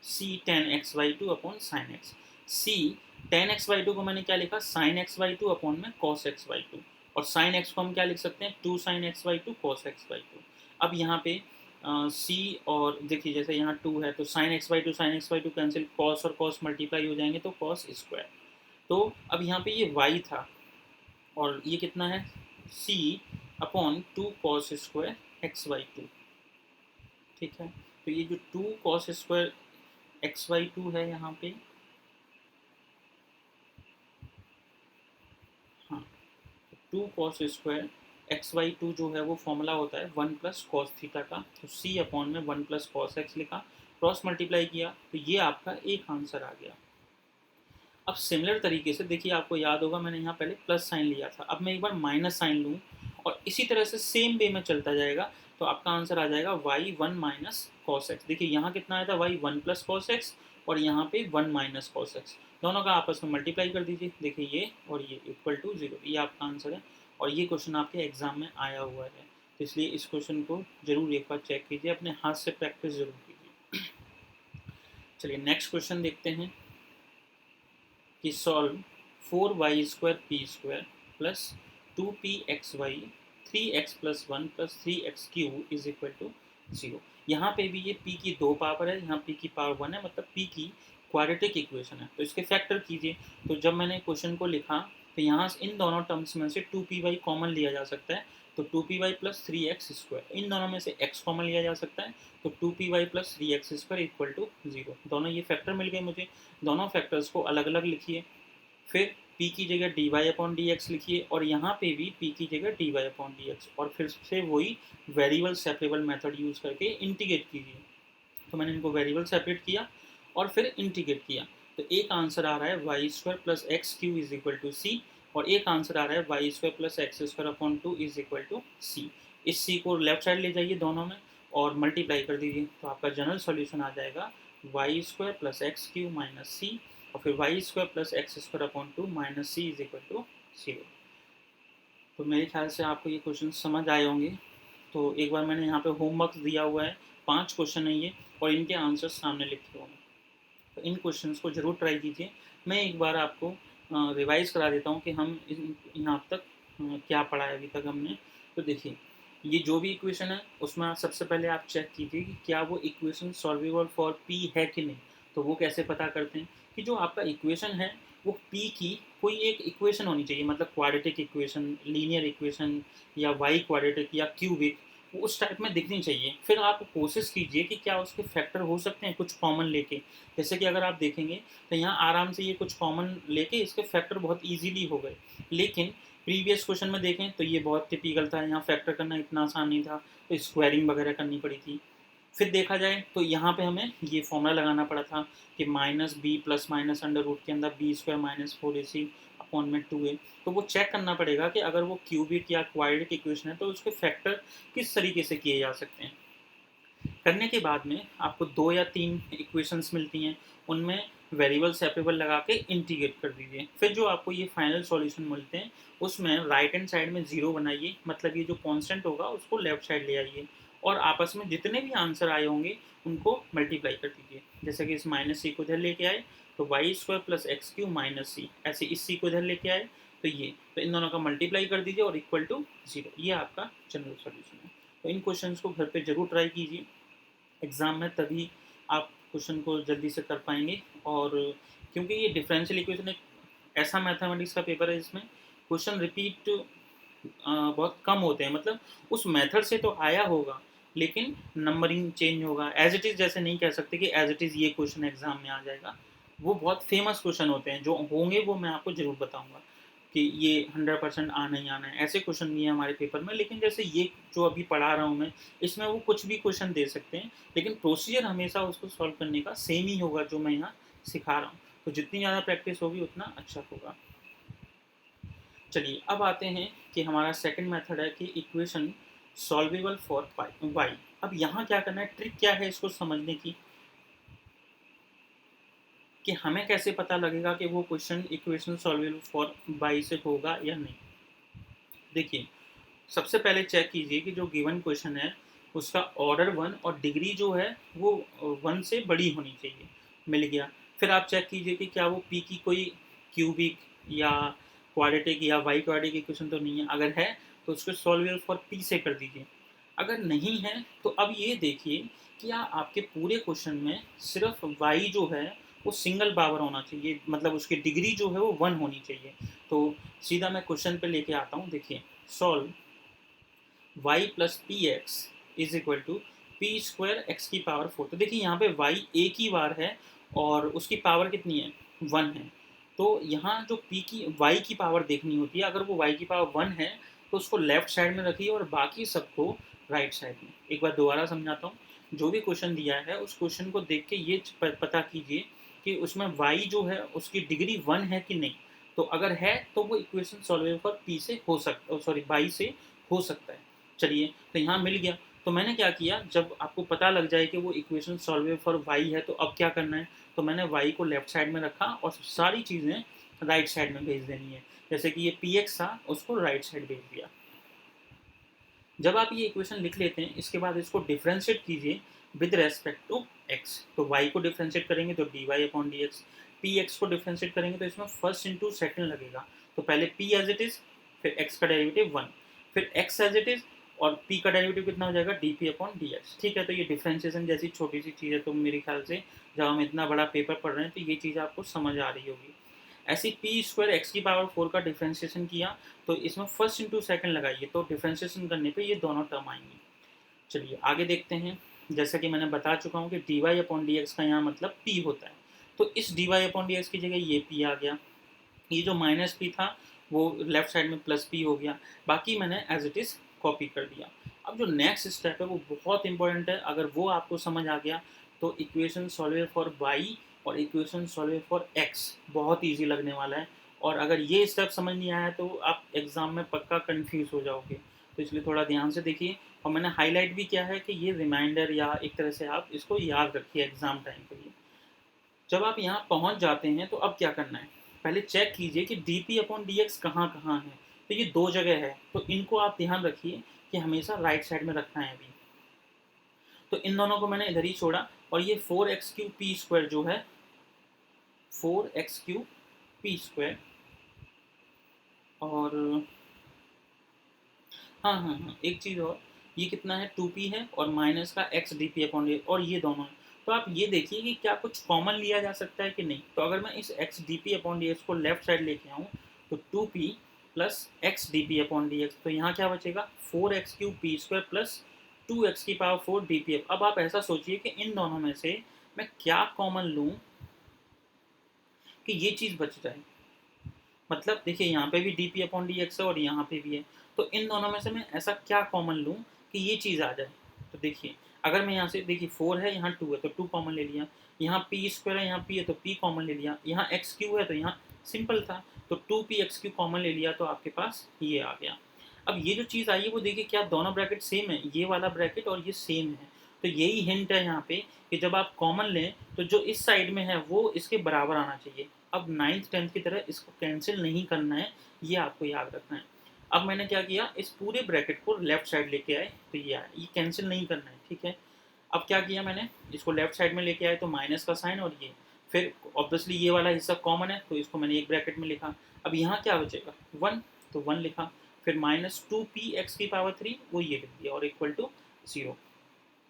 c tan x by two upon sine x. C tan x by two को मैंने क्या लिखा, sine x by two upon में कॉस एक्स बाई टू, और साइन एक्स को हम क्या लिख सकते हैं, two sine x by two cos x by two. अब यहाँ पे सी और देखिए जैसे यहाँ टू है, तो sign x by to cancel, cos और कॉस मल्टीप्लाई हो जाएंगे, तो कॉस स्क्वायर। तो अब यहाँ पे ये y था, और ये कितना है, c upon two cos square x by two. ठीक है, तो ये जो two cos square x by two है यहाँ पे, हाँ, two cos square x by two जो है वो फॉर्मूला होता है 1 प्लस कॉस थीटा का। तो c अपॉन में 1 प्लस कॉस एक्स लिखा, क्रॉस मल्टीप्लाई किया, तो ये आपका एक आंसर आ गया। अब सिमिलर तरीके से देखिए, आपको याद होगा मैंने यहाँ पहले प्लस साइन लिया था, अब मैं एक बार माइनस साइन लूँ, और इसी तरह से सेम वे में चलता जाएगा, तो आपका आंसर आ जाएगा y one minus cos x. देखिए यहाँ कितना आया था, y one plus cos x, और यहाँ पे वन माइनस कॉस एक्स, दोनों का आपस में मल्टीप्लाई कर दीजिए। देखिए ये और ये इक्वल टू जीरो, ये आपका आंसर है, और ये क्वेश्चन आपके एग्जाम में आया हुआ है, तो इसलिए इस क्वेश्चन को जरूर एक बार चेक कीजिए, अपने हाथ से प्रैक्टिस जरूर कीजिए। चलिए नेक्स्ट क्वेश्चन देखते हैं कि solve 4y square p square plus 2pxy 3x plus 1 plus 3x q is equal to 0। यहाँ पे भी ये p की दो पावर है, यहाँ p की पावर 1 है, मतलब p की क्वाड्रेटिक इक्वेशन है, तो इसके फैक्टर कीजिए। तो जब मैंने क्वेश्चन को लिखा, तो यहाँ से इन दोनों टर्म्स में से 2py कॉमन लिया जा सकता है, तो 2py प्लस 3x स्क्वायर, इन दोनों में से x कॉमन लिया जा सकता है, तो 2py plus 3x square equal to 0। दोनों ये फैक्टर मिल गए मुझे, दोनों फैक्टर्स को अलग अलग लिखिए, फिर p की जगह d y upon d x लिखिए, और यहाँ पे भी p की जगह d y upon d x, और फिर से वही वेरिएबल सेपरेबल मेथड यूज़ करके इंटीग्रेट कीजिए। तो मैंने इनको वेरिएबल सेपरेट किया और फिर इंटीग्रेट किया, तो एक आंसर आ रहा है Y square plus x Q is equal to C, और एक आंसर आ रहा है Y square plus x square upon 2 is equal to C. इस सी को लेफ्ट साइड ले जाइए दोनों में और मल्टीप्लाई कर दीजिए, तो आपका जनरल सॉल्यूशन आ जाएगा y square plus x cube minus सी, और फिर y square plus x square upon 2 minus c is equal to 0। तो मेरे ख्याल से आपको ये क्वेश्चन समझ आए होंगे। तो एक बार मैंने यहाँ पे होमवर्क दिया हुआ है, 5 क्वेश्चन है ये, और इनके आंसर सामने लिखे हुए हैं। तो इन क्वेश्चंस को ज़रूर ट्राई कीजिए। मैं एक बार आपको रिवाइज़ करा देता हूँ कि हम यहाँ तक क्या पढ़ा है अभी तक हमने। तो देखिए, ये जो भी इक्वेशन है उसमें सबसे पहले आप चेक कीजिए कि क्या वो इक्वेशन सॉल्वेबल फॉर पी है कि नहीं। तो वो कैसे पता करते हैं कि जो आपका इक्वेशन है वो पी की कोई एक इक्वेशन होनी चाहिए, मतलब क्वाड्रेटिक इक्वेशन, लीनियर इक्वेशन, या वाई क्वाड्रेटिक या क्यूबिक, उस टाइप में दिखनी चाहिए। फिर आप कोशिश कीजिए कि क्या उसके फैक्टर हो सकते हैं कुछ कॉमन लेके। जैसे कि अगर आप देखेंगे तो यहाँ आराम से ये कुछ कॉमन लेके इसके फैक्टर बहुत इजीली हो गए, लेकिन प्रीवियस क्वेश्चन में देखें तो ये बहुत टिपिकल था, यहाँ फैक्टर करना इतना आसान नहीं था, तो स्क्वायरिंग वगैरह करनी पड़ी थी। फिर देखा जाए तो यहाँ पे हमें ये फॉर्मूला लगाना पड़ा था कि minus B plus minus under root के अंदर B square minus 4ac upon में 2a। तो वो चेक करना पड़ेगा कि अगर वो क्यूबिक या क्वाड्रेटिक इक्वेशन है तो उसके फैक्टर किस तरीके से किए जा सकते हैं। करने के बाद में आपको 2 या 3 इक्वेशंस मिलती हैं, उनमें वेरिएबल सेपरेबल लगा के इंटीग्रेट कर दीजिए। फिर जो आपको ये फाइनल सॉल्यूशन मिलते हैं उसमें राइट हैंड साइड में 0 बनाइए, मतलब ये जो कांस्टेंट होगा उसको लेफ्ट साइड ले आइए, और आपस में जितने भी आंसर आए होंगे उनको मल्टीप्लाई कर दीजिए। जैसे कि इस माइनस सी को इधर लेके आए तो y square plus x cube minus c, ऐसे इस सी को इधर लेके आए तो ये, तो इन दोनों का मल्टीप्लाई कर दीजिए और इक्वल टू 0। ये आपका जनरल सॉल्यूशन है। तो इन क्वेश्चंस को घर पे जरूर ट्राई कीजिए, एग्ज़ाम में तभी आप क्वेश्चन को जल्दी से कर पाएंगे। और क्योंकि ये डिफरेंशियल इक्वेशन एक ऐसा मैथमेटिक्स का पेपर है जिसमें क्वेश्चन रिपीट बहुत कम होते हैं, मतलब उस मेथड से तो आया होगा लेकिन नंबरिंग चेंज होगा, एज इट इज़ जैसे नहीं कह सकते कि एज इट इज़ ये क्वेश्चन एग्जाम में आ जाएगा। वो बहुत फेमस क्वेश्चन होते हैं, जो होंगे वो मैं आपको ज़रूर बताऊंगा कि ये 100% आना ही आना है। ऐसे क्वेश्चन भी हैं हमारे पेपर में, लेकिन जैसे ये जो अभी पढ़ा रहा हूँ मैं, इसमें वो कुछ भी क्वेश्चन दे सकते हैं, लेकिन प्रोसीजर हमेशा उसको सॉल्व करने का सेम ही होगा जो मैं यहाँ सिखा रहा हूँ। तो जितनी ज़्यादा प्रैक्टिस होगी उतना अच्छा होगा। चलिए अब आते हैं कि हमारा सेकंड मेथड है कि इक्वेशन सॉल्वेबल फॉर वाई। अब यहाँ क्या करना है, ट्रिक क्या है इसको समझने की, कि हमें कैसे पता लगेगा कि वो question equation solvable for y से होगा या नहीं। देखिए, सबसे पहले चेक कीजिए कि जो गिवन क्वेश्चन है उसका ऑर्डर 1 और डिग्री जो है वो 1 से बड़ी होनी चाहिए। मिल गया। फिर आप चेक कीजिए कि क्या वो पी की कोई क्यूबिक या क्वाड्रेटिक या वाई क्वाड्रेटिक इक्वेशन तो नहीं है। अगर है तो उसको सॉल्वेबल फॉर पी से कर दीजिए। अगर नहीं है तो अब ये देखिए कि आपके पूरे क्वेश्चन में सिर्फ वाई जो है वो सिंगल पावर होना चाहिए, मतलब उसकी डिग्री जो है वो 1 होनी चाहिए। तो सीधा मैं क्वेश्चन पे लेके आता हूँ। देखिए, solve y plus p x is equal to p square x की पावर 4। तो देखिए यहाँ पे y एक ही बार है और उसकी पावर कितनी है, 1 है। तो यहाँ जो p की y की पावर देखनी होती है, अगर वो y की पावर 1 है तो उसको लेफ्ट साइड में रखिए और बाकी सबको राइट साइड में। एक बार दोबारा समझाता हूँ, जो भी क्वेश्चन दिया है उस क्वेश्चन को देख के ये पता कीजिए कि उसमें y जो है उसकी डिग्री 1 है कि नहीं। तो अगर है तो वो इक्वेशन सॉल्वेबल फॉर p से हो सकता, सॉरी y से हो सकता है। चलिए, तो यहाँ मिल गया। तो मैंने क्या किया, जब आपको पता लग जाए कि वो इक्वेशन सॉल्वेबल फॉर वाई है तो अब क्या करना है, तो मैंने वाई को लेफ्ट साइड में रखा और सारी चीज़ें राइट साइड में भेज देनी है। जैसे कि ये पी एक्स था उसको राइट साइड भेज दिया। जब आप ये इक्वेशन लिख लेते हैं इसके बाद इसको डिफ्रेंशिएट कीजिए विद रेस्पेक्ट टू एक्स। तो वाई को डिफ्रेंशिएट करेंगे तो d y upon d x, p x को डिफ्रेंशिएट करेंगे तो इसमें फर्स्ट इंटू सेकेंड लगेगा। तो पहले पी एज इट इज़, फिर एक्स का डेरिवेटिव 1, फिर एक्स एज इट इज़, और p का डेरिवेटिव कितना हो जाएगा, d p upon d x. ठीक है, तो ये डिफ्रेंशिएशन जैसी छोटी सी चीज़ है, तो मेरे ख्याल से जब हम इतना बड़ा पेपर पढ़ रहे हैं तो ये चीज़ आपको समझ आ रही होगी। ऐसी पी स्क्वायर एक्स की पावर 4 का डिफ्रेंशिएशन किया तो इसमें फर्स्ट इंटू सेकेंड लगाइए, तो डिफ्रेंशिएशन करने पे ये दोनों टर्म आएंगी। चलिए आगे देखते हैं। जैसा कि मैंने बता चुका हूँ कि d y upon d x का यहाँ मतलब p होता है, तो इस d y upon d x की जगह ये p आ गया। ये जो माइनस पी था वो लेफ्ट साइड में प्लस पी हो गया, बाकी मैंने एज इट इज़ कॉपी कर दिया। अब जो नेक्स्ट स्टेप है वो बहुत इंपॉर्टेंट है, अगर वो आपको समझ आ गया तो इक्वेशन सॉल्वेबल फॉर वाई और इक्वेशन सॉल्व फॉर x बहुत ईजी लगने वाला है। और अगर ये स्टेप समझ नहीं आया तो आप एग्ज़ाम में पक्का कंफ्यूज हो जाओगे, तो इसलिए थोड़ा ध्यान से देखिए। और मैंने हाईलाइट भी किया है कि ये रिमाइंडर या एक तरह से आप इसको याद रखिए एग्ज़ाम टाइम के लिए। जब आप यहाँ पहुँच जाते हैं तो अब क्या करना है, पहले चेक कीजिए कि D p upon d x कहाँ कहाँ है। तो ये दो जगह है, तो इनको आप ध्यान रखिए कि हमेशा राइट साइड में रखना है अभी। तो इन दोनों को मैंने इधर ही छोड़ा, और ये 4x³ जो है 4x³ और हाँ हाँ हाँ, एक चीज़ और, ये कितना है 2p है और माइनस का x d p upon D, और ये दोनों है। तो आप ये देखिए कि क्या कुछ कॉमन लिया जा सकता है कि नहीं। तो अगर मैं इस x d p upon d x को लेफ्ट साइड लेके आऊँ तो 2p plus x d p upon d x, तो यहाँ क्या बचेगा 4x³ plus 2x⁴ D P. अब आप ऐसा सोचिए कि इन दोनों में से मैं क्या कॉमन लूँ कि ये चीज़ बच जाए। मतलब देखिए यहाँ पे भी D p upon d x है और यहाँ पे भी है, तो इन दोनों में से मैं ऐसा क्या कॉमन लूँ कि ये चीज़ आ जाए। तो देखिए अगर मैं यहाँ से देखिए 4 है, यहाँ 2 है तो 2 कॉमन ले लिया, यहाँ p² है, यहाँ p है तो p कॉमन ले लिया, यहाँ x³ है तो यहाँ सिंपल था तो 2px³ कॉमन ले लिया, तो आपके पास ये आ गया। अब ये जो चीज़ आई है वो देखिए क्या दोनों ब्रैकेट सेम है, ये वाला ब्रैकेट और ये सेम है। तो यही हिंट है यहाँ पे कि जब आप कॉमन लें तो जो इस साइड में है वो इसके बराबर आना चाहिए। अब 9th 10th की तरह इसको कैंसिल नहीं करना है, ये आपको याद रखना है। अब मैंने क्या किया, इस पूरे ब्रैकेट को लेफ्ट साइड लेके आए तो ये आया, ये कैंसिल नहीं करना है, ठीक है। अब क्या किया मैंने, इसको लेफ्ट साइड में लेके आए तो माइनस का साइन और ये, फिर ऑब्वियसली ये वाला हिस्सा कॉमन है तो इसको मैंने एक ब्रैकेट में लिखा। अब यहाँ क्या बचेगा 1, तो 1 लिखा, फिर -2px⁵ वो ये लिख दिया और इक्वल टू 0।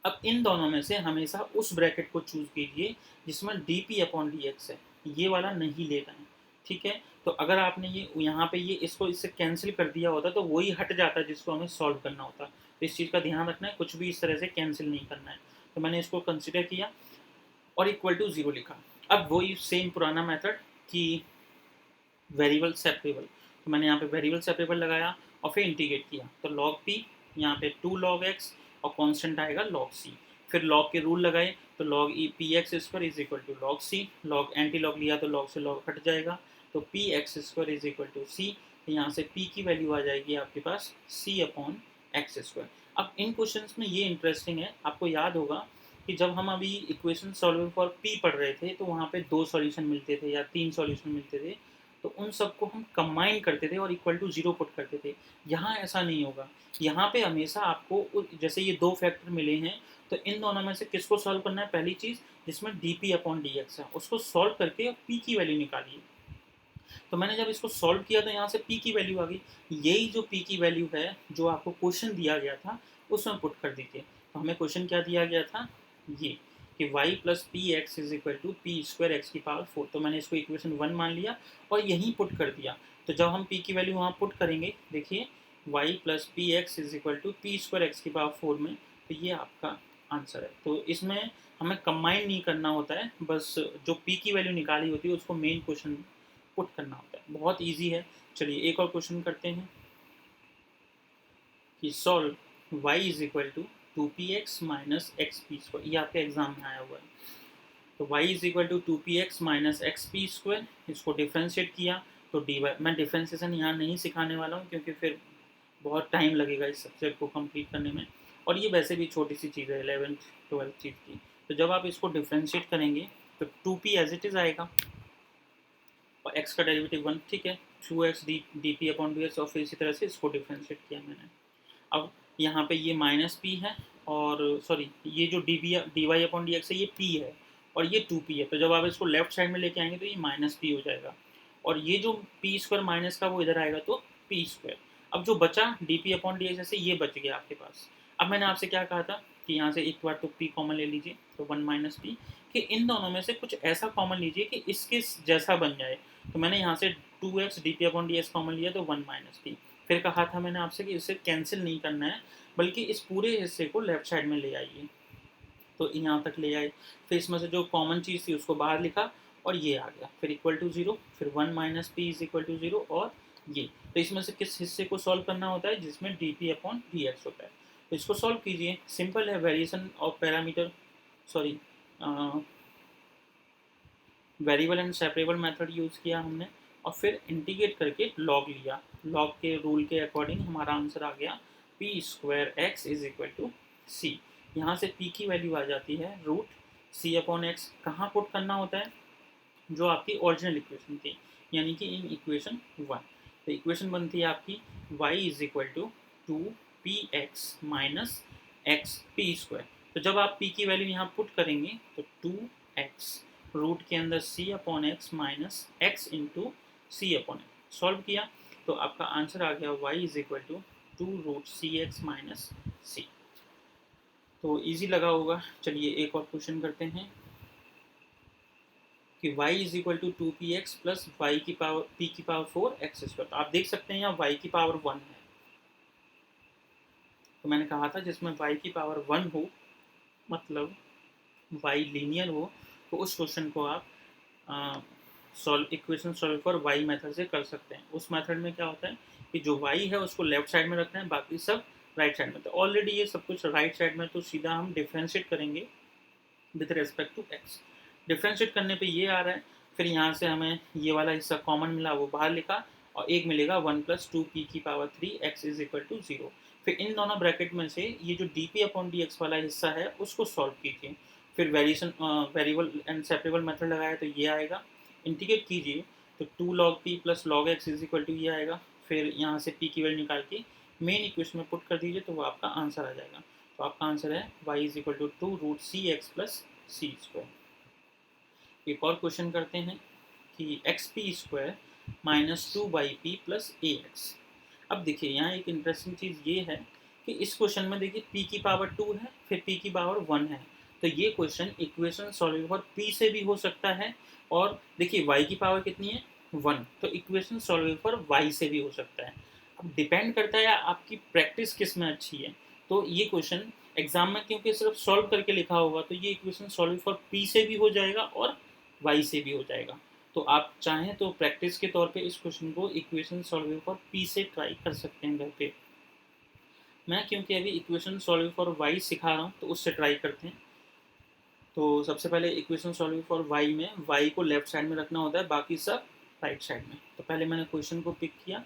अब इन दोनों में से हमेशा उस ब्रैकेट को चूज कीजिए जिसमें D p upon d x है, ये वाला नहीं लेना है, ठीक है। तो अगर आपने ये यहाँ पे ये इसको इससे कैंसिल कर दिया होता तो वही हट जाता जिसको हमें सॉल्व करना होता। तो इस चीज़ का ध्यान रखना है, कुछ भी इस तरह से कैंसिल नहीं करना है। तो मैंने इसको कंसिडर किया और इक्वल टू 0 लिखा। अब वही सेम पुराना मेथड कि वेरिएबल सेपरेबल, तो मैंने यहाँ पे वेरिएबल सेपरेबल लगाया और फिर इंटीग्रेट किया, तो log p यहाँ पे 2 log x और कांस्टेंट आएगा log c। फिर log के रूल लगाए तो log e px² is equal to log c, log anti log लिया तो log से log हट जाएगा, तो px² is equal to c। यहाँ से p की वैल्यू आ जाएगी आपके पास c अपॉन x²। अब इन क्वेश्चंस में ये इंटरेस्टिंग है, आपको याद होगा कि जब हम अभी इक्वेशन सॉल्विंग फॉर p पढ़ रहे थे तो वहाँ पे 2 सॉल्यूशन मिलते थे या 3 सॉल्यूशन मिलते थे, तो उन सबको हम कंबाइन करते थे और इक्वल टू 0 पुट करते थे। यहाँ ऐसा नहीं होगा, यहाँ पे हमेशा आपको जैसे ये 2 फैक्टर मिले हैं तो इन दोनों में से किसको सॉल्व करना है, पहली चीज़ जिसमें D p upon d x है उसको सॉल्व करके पी की वैल्यू निकालिए। तो मैंने जब इसको सॉल्व किया तो यहाँ से p की वैल्यू आ गई, यही जो p की वैल्यू है जो आपको क्वेश्चन दिया गया था उसमें पुट कर दीजिए। तो हमें क्वेश्चन क्या दिया गया था, ये कि y plus p x is equal to p²x⁴। तो मैंने इसको इक्वेशन 1 मान लिया और यहीं पुट कर दिया। तो जब हम p की वैल्यू वहाँ पुट करेंगे, देखिए y plus p x is equal to p²x⁴ में, तो ये आपका आंसर है। तो इसमें हमें कंबाइन नहीं करना होता है, बस जो p की वैल्यू निकाली होती है उसको मेन क्वेश्चन पुट करना होता है, बहुत इजी है। चलिए एक और क्वेश्चन करते हैं कि solve y is equal to 2px minus xp², ये आपके एग्जाम में आया हुआ है। तो y is equal to 2px minus xp², इसको डिफ्रेंशिएट किया तो dy, मैं डिफ्रेंशिएशन यहाँ नहीं सिखाने वाला हूँ क्योंकि फिर बहुत टाइम लगेगा इस सब्जेक्ट को कंप्लीट करने में, और ये वैसे भी छोटी सी चीज़ है 11th 12th चीज़ की। तो जब आप इसको डिफ्रेंशिएट करेंगे तो 2p एज इट इज़ आएगा और x का डेरिवेटिव 1, ठीक है, 2x D p upon d x, और फिर इसी तरह से इसको डिफ्रेंशिएट किया मैंने। अब यहाँ पे ये माइनस पी है और सॉरी ये जो d y upon d x है ये p है और ये 2p है, तो जब आप इसको लेफ्ट साइड में लेके आएंगे तो ये माइनस p हो जाएगा और ये जो p² माइनस का वो इधर आएगा तो p²। अब जो बचा D p upon d x जैसे ये बच गया आपके पास। अब मैंने आपसे क्या कहा था कि यहाँ से एक बार तो p कॉमन ले लीजिए तो 1 माइनस पी, कि इन दोनों में से कुछ ऐसा कॉमन लीजिए कि इसके जैसा बन जाए। तो मैंने यहाँ से 2x D p upon d x common लिया तो 1 माइनस पी। फिर कहा था मैंने आपसे कि इसे कैंसिल नहीं करना है बल्कि इस पूरे हिस्से को लेफ्ट साइड में ले आइए, तो यहाँ तक ले आए। फिर इसमें से जो कॉमन चीज़ थी उसको बाहर लिखा और ये आ गया, फिर इक्वल टू 0, फिर 1 minus p is equal to 0 और ये। तो इसमें से किस हिस्से को सॉल्व करना होता है जिसमें D p upon d x होता है, तो इसको सॉल्व कीजिए, सिंपल है, variation of parameter, sorry variable and separable method use किया हमने, और फिर इंटीग्रेट करके लॉग लिया। लॉग के रूल के अकॉर्डिंग हमारा आंसर आ गया p square x is equal to c. यहाँ से पी की वैल्यू आ जाती है रूट सी अपॉन एक्स। कहाँ पुट करना होता है? जो आपकी ओरिजिनल इक्वेशन थी, यानी कि इन इक्वेशन 1। तो इक्वेशन बनती है आपकी y is equal to 2px minus x p square. तो जब आप p की वैल्यू यहाँ पुट करेंगे तो 2x रूट के अंदर c upon x minus x into c upon x. Solve किया तो आपका आंसर आ गया y is equal to 2√cx minus c. तो इजी लगा होगा। चलिए एक और क्वेश्चन करते हैं कि y is equal to 2px plus y की पावर p की पावर 4x स्क्वायर। तो आप देख सकते हैं यहाँ y की पावर 1 है। तो मैंने कहा था जिसमें y की पावर 1 हो, मतलब y लीनियर हो, तो उस क्वेश्चन को आप solve equation solve for y method से कर सकते हैं। उस मेथड में क्या होता है कि जो y है उसको लेफ्ट साइड में रखना है, बाकी सब राइट साइड में। तो ऑलरेडी ये सब कुछ राइट साइड में, तो सीधा हम डिफ्रेंशिएट करेंगे with respect to x। Differentiate करने पे ये आ रहा है, फिर यहाँ से हमें ये वाला हिस्सा कॉमन मिला, वो बाहर लिखा, और एक मिलेगा 1 प्लस 2p की power 3 x is equal to 0। फिर इन दोनों ब्रैकेट में से ये जो डी अपॉन डी एक्स वाला हिस्सा है उसको सॉल्व कीजिए। फिर variation variable and separable method लगाया तो ये आएगा। इंटीग्रेट कीजिए तो 2 log p plus log x is equal to ये आएगा। फिर यहाँ से p की वैल्यू निकाल के मेन इक्वेशन में पुट कर दीजिए तो वो आपका आंसर आ जाएगा। तो आपका आंसर है y is equal to 2√cx plus c square. एक और क्वेश्चन करते हैं कि x p square minus 2/p plus a x. अब देखिए यहाँ एक इंटरेस्टिंग चीज़ ये है कि इस क्वेश्चन में देखिए p की पावर 2 है, फिर p की पावर 1 है। तो ये question equation solve for p से भी हो सकता है, और देखिए y की पावर कितनी है 1, तो इक्वेशन सॉल्व फॉर y से भी हो सकता है। अब डिपेंड करता है आपकी प्रैक्टिस किस में अच्छी है। तो ये क्वेश्चन एग्जाम में क्योंकि सिर्फ सॉल्व करके लिखा होगा, तो ये इक्वेशन सॉल्व फॉर p से भी हो जाएगा और y से भी हो जाएगा। तो आप चाहें तो प्रैक्टिस के तौर पे इस क्वेश्चन को इक्वेशन सॉल्व फॉर p से ट्राई कर सकते हैं घर पे। मैं क्योंकि अभी इक्वेशन सॉल्व फॉर y सिखा रहा हूँ तो उससे ट्राई करते हैं। तो सबसे पहले इक्वेशन सॉल्व फॉर y में y को लेफ्ट साइड में रखना होता है, बाकी सब राइट साइड में। तो पहले मैंने क्वेश्चन को पिक किया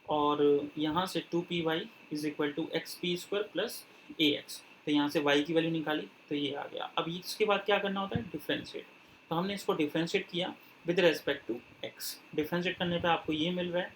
और यहाँ से 2py is equal to x p square plus a x. तो यहाँ से y की वैल्यू निकाली तो ये आ गया। अब इसके बाद क्या करना होता है? डिफ्रेंशिएट। तो हमने इसको डिफ्रेंशिएट किया with respect to x। Differentiate करने पे आपको ये मिल रहा है,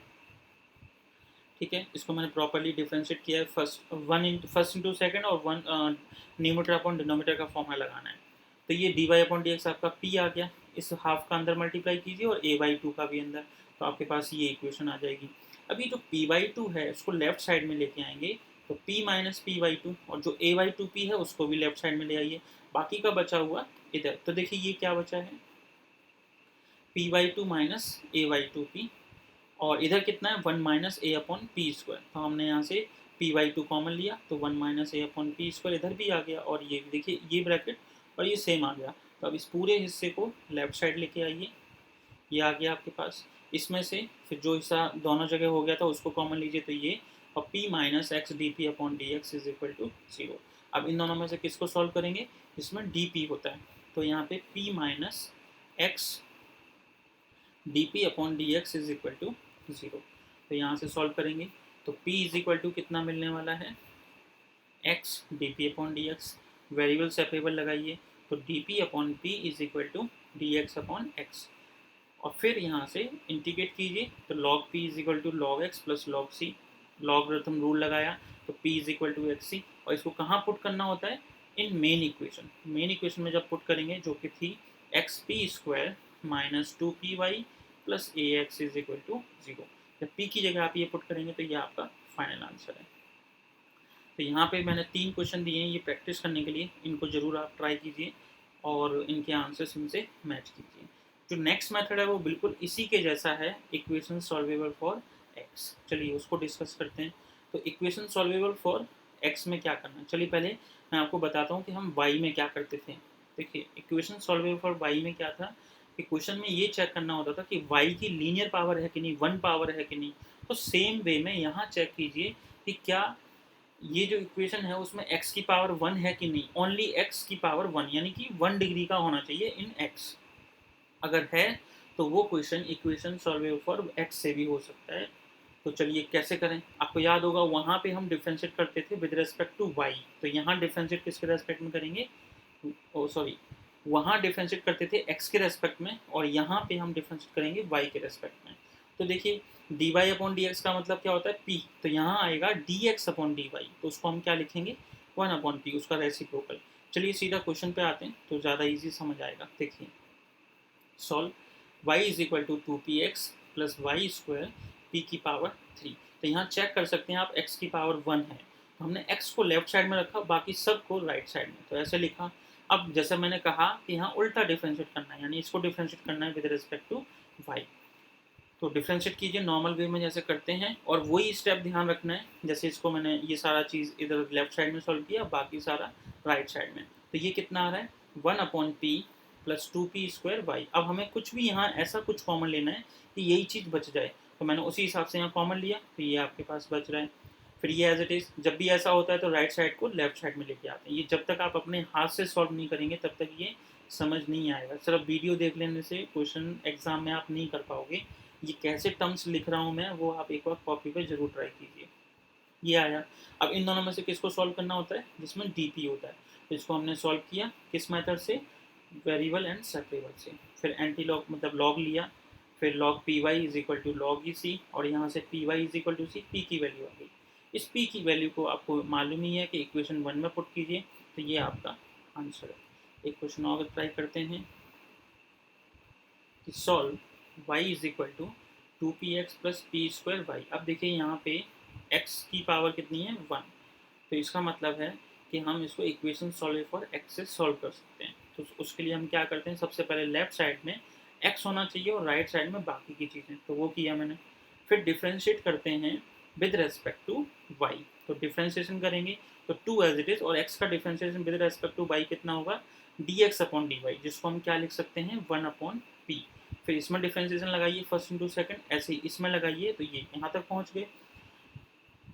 ठीक है। इसको मैंने प्रॉपर्ली डिफ्रेंशिएट किया है। फर्स्ट इंटू सेकेंड और वन न्यूमरेटर अपॉन डिनोमिनेटर का फॉर्मूला लगाना है। तो ये d y upon d x आपका p आ गया। इस हाफ का अंदर मल्टीप्लाई कीजिए और a/2 का भी अंदर, तो आपके पास ये इक्वेशन आ जाएगी। अब ये जो p/2 है उसको लेफ्ट साइड में लेके आएंगे, तो p माइनस p/2, और जो a/2p है उसको भी लेफ्ट साइड में ले आइए, बाकी का बचा हुआ इधर। तो देखिए ये क्या बचा है, p/2 माइनस a/2p, और इधर कितना है 1 माइनस ए अपॉन पी स्क्वायर। तो हमने यहाँ से p/2 कॉमन लिया तो 1 माइनस ए अपॉन पी स्क्वायर इधर भी आ गया, और ये देखिए ये ब्रैकेट और ये सेम आ गया। तो अब इस पूरे हिस्से को लेफ्ट साइड लेके आइए, ये आ गया आपके पास। इसमें से फिर जो हिस्सा दोनों जगह हो गया था उसको कॉमन लीजिए तो ये, और p minus x d p upon d x is equal to 0। अब इन दोनों में से किसको सॉल्व करेंगे? इसमें डी होता है, तो यहाँ पे p minus x d p upon d x is equal to 0। तो यहाँ से सॉल्व करेंगे तो p इज इक्वल टू कितना मिलने वाला है, x d p upon d x. Variable separable लगाइए तो d p upon p is equal to d x upon x, और फिर यहाँ से इंटीग्रेट कीजिए तो log p is equal to log x plus log c. Logarithm rule लगाया तो p is equal to x c, और इसको कहाँ पुट करना होता है? In main equation. Main equation में जब पुट करेंगे जो कि थी x p square minus 2py plus a x is equal to 0। जब p की जगह आप ये पुट करेंगे तो ये आपका फाइनल आंसर है। तो यहाँ पे मैंने 3 क्वेश्चन दिए हैं ये प्रैक्टिस करने के लिए, इनको ज़रूर आप ट्राई कीजिए और इनके आंसर्स इनसे मैच कीजिए। जो नेक्स्ट मेथड है वो बिल्कुल इसी के जैसा है, इक्वेशन सॉल्वेबल फॉर x। चलिए उसको डिस्कस करते हैं। तो इक्वेशन सॉल्वेबल फॉर x में क्या करना है, चलिए पहले मैं आपको बताता हूँ कि हम y में क्या करते थे। देखिए इक्वेशन सॉल्वेबल फॉर y में क्या था कि क्वेश्चन में ये चेक करना होता था कि y की लीनियर पावर है कि नहीं, 1 पावर है कि नहीं। तो सेम वे में यहाँ चेक कीजिए कि क्या ये जो इक्वेशन है उसमें x की पावर 1 है कि नहीं। ओनली x की पावर 1, यानी कि 1 डिग्री का होना चाहिए इन x। अगर है तो वो question equation solvable for x से भी हो सकता है। तो चलिए कैसे करें। आपको याद होगा वहाँ पे हम डिफ्रेंशिएट करते थे विद रिस्पेक्ट टू वाई, तो यहाँ डिफ्रेंशिएट किसके रेस्पेक्ट में करेंगे, ओ सॉरी, वहाँ डिफ्रेंशिएट करते थे एक्स के रेस्पेक्ट में और यहाँ पे हम डिफ्रेंशिएट करेंगे वाई के रेस्पेक्ट में। तो देखिए d y upon d x का मतलब क्या होता है पी, तो यहाँ आएगा d x upon d y, तो उसको हम क्या लिखेंगे 1/p, उसका रेसिप्रोकल। चलिए सीधा क्वेश्चन पे आते हैं तो ज़्यादा इजी समझ आएगा। देखिए solve y is equal to 2px plus Y square p की पावर 3। तो यहाँ चेक कर सकते हैं आप x की पावर 1 है, तो हमने x को लेफ्ट साइड में रखा, बाकी सब को राइट साइड में, तो ऐसे लिखा। अब जैसे मैंने कहा कि यहाँ उल्टा डिफ्रेंशिएट करना है, यानी इसको डिफ्रेंशिएट करना है विद रिस्पेक्ट टू y। तो डिफ्रेंशिएट कीजिए नॉर्मल वे में जैसे करते हैं, और वही स्टेप ध्यान रखना है, जैसे इसको मैंने ये सारा चीज़ इधर लेफ्ट साइड में सॉल्व किया, बाकी सारा राइट साइड में। तो ये कितना आ रहा है 1/p plus 2p square y. अब हमें कुछ भी यहाँ ऐसा कुछ कॉमन लेना है कि यही चीज़ बच जाए, तो मैंने उसी हिसाब से यहाँ कॉमन लिया, तो ये आपके पास बच रहा है। फिर ये एज इट इज़, जब भी ऐसा होता है तो राइट साइड को लेफ्ट साइड में लेके आते हैं। ये जब तक आप अपने हाथ से सॉल्व नहीं करेंगे तब तक ये समझ नहीं आएगा। सिर्फ वीडियो देख लेने से क्वेश्चन एग्जाम में आप नहीं कर पाओगे। ये कैसे टर्म्स लिख रहा हूँ मैं, वो आप एक बार कॉपी पे जरूर ट्राई कीजिए। ये आया। अब इन दोनों में से किसको सॉल्व करना होता है, जिसमें डी होता है, तो इसको हमने सॉल्व किया किस मेथड से, वेरिएबल एंड सेपरेबल से। फिर एंटी लॉग मतलब लॉग लिया, फिर log p y is equal to log e c, और यहाँ से p y is equal to c, p की वैल्यू आ गई। इस पी की वैल्यू को आपको मालूम ही है कि इक्वेशन 1 में पुट कीजिए, तो ये आपका आंसर है। एक क्वेश्चन और ट्राई करते हैं कि solve y is equal to 2px plus p square y. अब देखिए यहाँ पे x की पावर कितनी है 1, तो इसका मतलब है कि हम इसको इक्वेशन सॉल्व फॉर x से सॉल्व कर सकते हैं। तो उसके लिए हम क्या करते हैं, सबसे पहले लेफ्ट साइड में x होना चाहिए और राइट साइड में बाकी की चीज़ें, तो वो किया मैंने। फिर डिफ्रेंशिएट करते हैं विद रेस्पेक्ट टू y, तो डिफ्रेंशिएशन करेंगे तो 2 एज इट इज़, और x का differentiation with respect to y कितना होगा dx अपॉन dy, जिसको हम क्या लिख सकते हैं 1/p। फिर इसमें डिफ्रेंशिएशन लगाइए फर्स्ट इंटू सेकंड, ऐसे ही इसमें लगाइए, तो ये यहाँ तक पहुँच गए।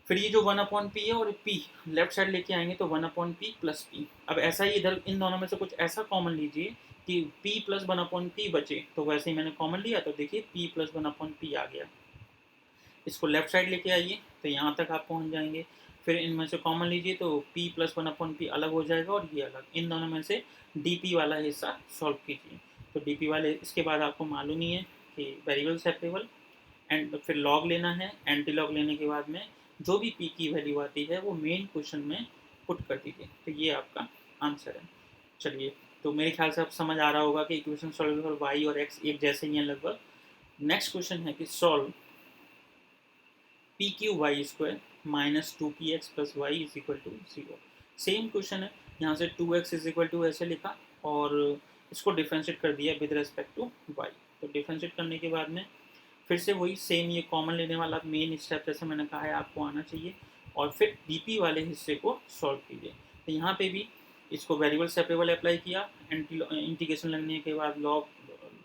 फिर ये जो 1/p है और p लेफ्ट साइड लेके आएंगे तो 1/p प्लस p। अब ऐसा ही इधर इन दोनों में से कुछ ऐसा कॉमन लीजिए कि p प्लस 1/p बचे, तो वैसे ही मैंने कॉमन लिया, तो देखिए p प्लस 1/p आ गया। इसको लेफ्ट साइड लेके आइए तो यहाँ तक आप पहुँच जाएंगे। फिर इनमें से कॉमन लीजिए तो p प्लस 1/p अलग हो जाएगा और ये अलग। इन दोनों में से dp वाला हिस्सा सॉल्व कीजिए, तो dp वाले इसके बाद आपको मालूम ही है कि वेरिएबल सेपरेबल, एंड फिर लॉग लेना है। एंटी लॉग लेने के बाद में जो भी p की वैल्यू आती है वो मेन क्वेश्चन में पुट कर दीजिए, तो ये आपका आंसर है। चलिए, तो मेरे ख्याल से अब समझ आ रहा होगा कि इक्वेशन सॉल्व फॉर y और x एक जैसे ही हैं लगभग। नेक्स्ट क्वेश्चन है कि solve p q y square minus 2px plus y is equal to 0। Same question है, यहाँ से 2x इज इक्वल टू ऐसे लिखा और इसको डिफ्रेंशिएट कर दिया विद रेस्पेक्ट टू y। तो डिफ्रेंशिएट करने के बाद में फिर से वही सेम ये कॉमन लेने वाला मेन स्टेप जैसे मैंने कहा है आपको आना चाहिए, और फिर dp वाले हिस्से को सॉल्व कीजिए। तो यहाँ पे भी इसको वेरिएबल सेपरेबल अप्लाई किया, इंटीग्रेशन लगने के बाद लॉग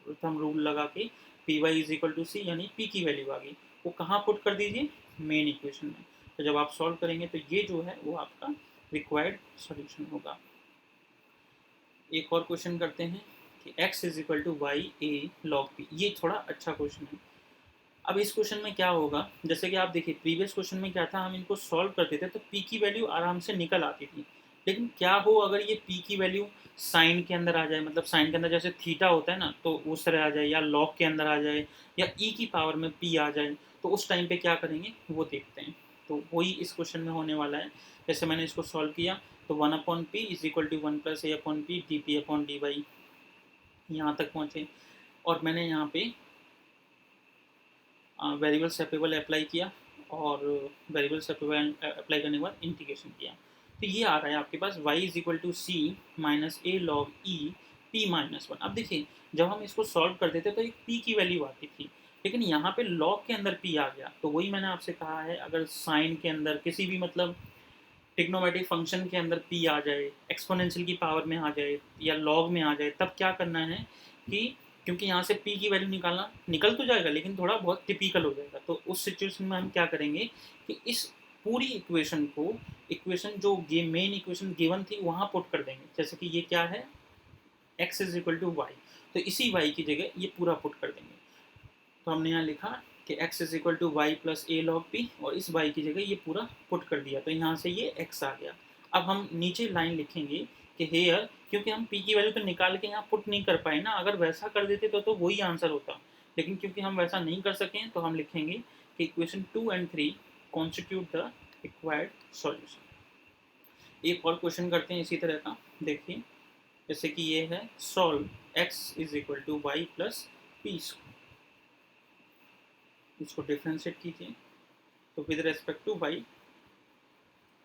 प्रथम रूल लगा के p y is equal to c, यानी p की वैल्यू आ गई, वो कहाँ पुट कर दीजिए मेन इक्वेशन में। तो जब आप सॉल्व करेंगे तो ये जो है वो आपका रिक्वायर्ड सॉल्यूशन होगा। एक और क्वेश्चन करते हैं कि x is equal to y a log p. ये थोड़ा अच्छा क्वेश्चन है। अब इस क्वेश्चन में क्या होगा, जैसे कि आप देखिए प्रीवियस क्वेश्चन में क्या था, हम इनको सॉल्व करते थे तो p की वैल्यू आराम से निकल आती थी। लेकिन क्या हो अगर ये p की वैल्यू साइन के अंदर आ जाए, मतलब साइन के अंदर जैसे थीटा होता है ना, तो उस तरह आ जाए, या लॉग के अंदर आ जाए, या e की पावर में p आ जाए, तो उस टाइम पे क्या करेंगे वो देखते हैं। तो वही इस क्वेश्चन में होने वाला है। जैसे मैंने इसको सॉल्व किया तो 1/p is equal to 1 plus a/p dp/dy, यहाँ तक पहुँचे, और मैंने यहाँ पे वेरिएबल सेपरेबल अप्लाई किया, और वेरिएबल सेपरेबल अप्लाई करने के बाद इंटीग्रेशन किया, तो ये आ रहा है आपके पास y is equal to c minus a log e p minus 1। अब देखिए जब हम इसको सॉल्व करते थे तो एक p की वैल्यू आती थी, लेकिन यहाँ पे लॉग के अंदर p आ गया, तो वही मैंने आपसे कहा है, अगर साइन के अंदर किसी भी मतलब ट्रिग्नोमेट्रिक फंक्शन के अंदर p आ जाए, एक्सपोनेंशियल की पावर में आ जाए, या लॉग में आ जाए, तब क्या करना है कि, क्योंकि यहाँ से p की वैल्यू निकालना निकल तो जाएगा लेकिन थोड़ा बहुत टिपिकल हो जाएगा, तो उस सिचुएशन में हम क्या करेंगे कि इस पूरी इक्वेशन को, इक्वेशन जो मेन इक्वेशन गिवन थी वहाँ पुट कर देंगे। जैसे कि ये क्या है x is equal to y, तो इसी y की जगह ये पूरा पुट कर देंगे। तो हमने यहाँ लिखा कि x is equal to y plus a log p, और इस y की जगह ये पूरा पुट कर दिया, तो यहाँ से ये x आ गया। अब हम नीचे लाइन लिखेंगे कि हेयर, क्योंकि हम p की वैल्यू तो निकाल के यहाँ पुट नहीं कर पाए ना, अगर वैसा कर देते तो वही आंसर होता, लेकिन क्योंकि हम वैसा नहीं कर सकें तो हम लिखेंगे कि equation 2 and 3 constitute the required solution. एक और क्वेश्चन करते हैं इसी तरह का, देखिए जैसे कि ये है solve x is equal to y plus p, इसको डिफ्रेंशिएट कीजिए, तो विद रेस्पेक्ट टू y,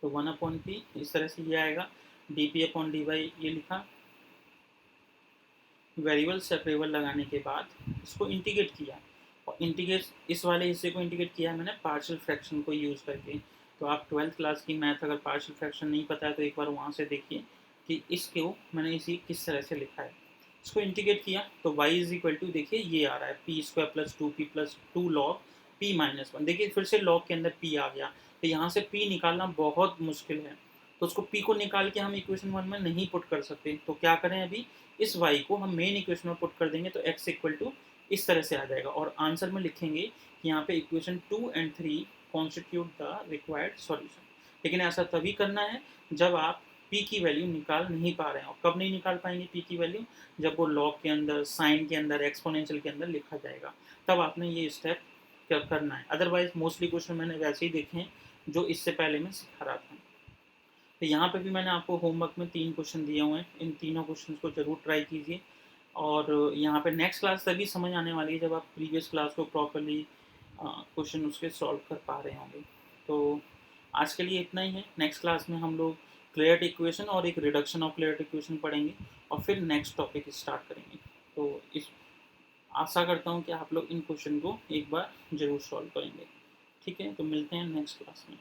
तो 1/p इस तरह से ये आएगा, dp/dy ये लिखा, वेरिएबल सेपरेबल लगाने के बाद इसको इंटीग्रेट किया, और इंटीग्रेट इस वाले हिस्से को इंटीग्रेट किया मैंने पार्शियल फ्रैक्शन को यूज़ करके। तो आप 12th क्लास की मैथ अगर पार्शियल फ्रैक्शन नहीं पता है तो एक बार वहाँ से देखिए कि इसको मैंने इसी किस तरह से लिखा है। इसको इंटीग्रेट किया तो y इज इक्वल टू, देखिए ये आ रहा है P square plus 2p plus 2 log p minus 1, देखिए फिर से लॉग के अंदर p आ गया, तो यहाँ से p निकालना बहुत मुश्किल है, तो उसको p को निकाल के हम इक्वेशन 1 में नहीं पुट कर सकते, तो क्या करें अभी इस y को हम मेन इक्वेशन में पुट कर देंगे, तो x इक्वल टू इस तरह से आ जाएगा, और आंसर में लिखेंगे कि यहाँ पे equation 2 and 3 constitute the required solution. लेकिन ऐसा तभी करना है जब आप p की वैल्यू निकाल नहीं पा रहे हैं, और कब नहीं निकाल पाएंगे p की वैल्यू, जब वो लॉग के अंदर, साइन के अंदर, एक्सपोनेंशियल के अंदर लिखा जाएगा, तब आपने ये स्टेप करना है। अदरवाइज मोस्टली क्वेश्चन मैंने वैसे ही देखे हैं जो इससे पहले मैं सिखा रहा था। तो यहाँ पे भी मैंने आपको होमवर्क में 3 क्वेश्चन दिए हुए हैं, इन तीनों क्वेश्चन को ज़रूर ट्राई कीजिए, और यहाँ पे नेक्स्ट क्लास तभी समझ आने वाली है जब आप प्रीवियस क्लास को प्रॉपरली क्वेश्चन उसके सॉल्व कर पा रहे होंगे। तो आज के लिए इतना ही है, नेक्स्ट क्लास में हम लोग क्लियर्ड इक्वेशन और एक रिडक्शन ऑफ क्लियर्ड इक्वेशन पढ़ेंगे, और फिर नेक्स्ट टॉपिक स्टार्ट करेंगे। तो इस आशा करता हूँ कि आप लोग इन क्वेश्चन को एक बार ज़रूर सॉल्व करेंगे। ठीक है, तो मिलते हैं नेक्स्ट क्लास में।